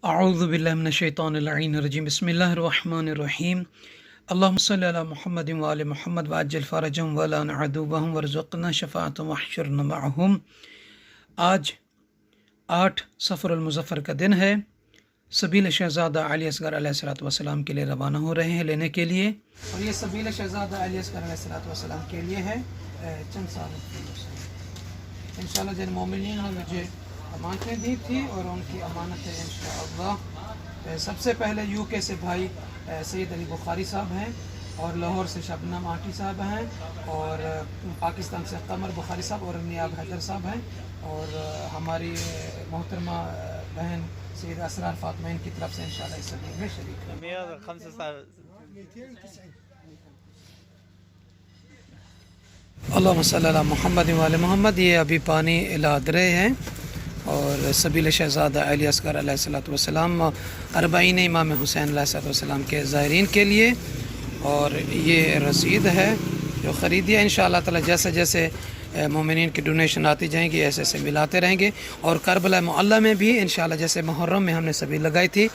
अऊज़ु बिल्लाहि मिनश्शैतानिर्रजीम बिस्मिल्लाहिर्रहमानिर्रहीम अल्लाहुम्मा सल्लि अला मुहम्मदिन व आलि मुहम्मद व अज्जिल फ़रजहुम व लान अदुव्वहुम वरज़ुक़ना शफ़ाअतहुम वहशुरना मअहुम। आज 8 सफ़रुल मुज़फ़्फ़र का दिन है। सबील शहज़ादा अली असगर अलैहिस्सलातु वस्सलाम के लिए रवाना हो रहे हैं लेने के लिए, और ये सबील शहज़ादा अली असगर अलैहिस्सलातु वस्सलाम के लिए है। चंद साल इंशाअल्लाह जिन मोमिनीन ने मुझे अमानतें दी थी और उनकी अमानत है इंशाअल्लाह। सबसे पहले यूके से भाई सैयद अली बुखारी साहब हैं, और लाहौर से शबनम आटी साहब हैं, और पाकिस्तान से कमर बुखारी साहब और नियाब हैदर साहब हैं, और हमारी मोहतरमा बहन सैयद असरार फातिमा की तरफ से इंशाअल्लाह इस सदी में शरीक है। अल्लाहुम्मा सल्ली अला मुहम्मद व आलि मुहम्मद। ये अभी पानी लाद रहे हैं और सबील शहज़ादा अली असगर अलैहिस्सलातु वस्सलाम अरबाईन इमाम हुसैन अलैहिस्सलातु वस्सलाम के ज़ायरीन के लिए। और ये रसीद है जो ख़रीदी है। इंशाअल्लाह ताला जैसे जैसे मोमिनीन की डोनेशन आती जाएंगी ऐसे ऐसे मिलाते रहेंगे। और करबला मुअल्ला में भी इंशाअल्लाह जैसे मुहर्रम में हमने सभी लगाई थी,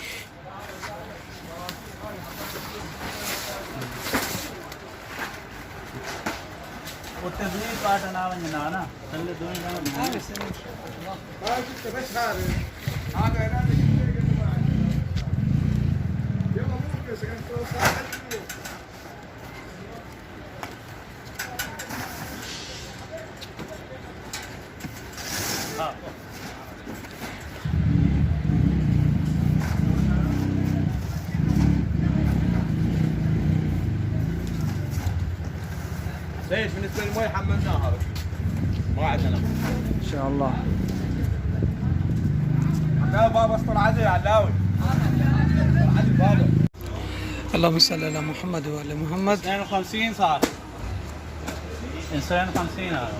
زين بالنسبه للمي حملناها بس ما عندنا إن شاء الله. لا بابا اسطر عدل علاوي عدل بابا. اللهم صل على محمد وعلى محمد. 52 صار 52 هذا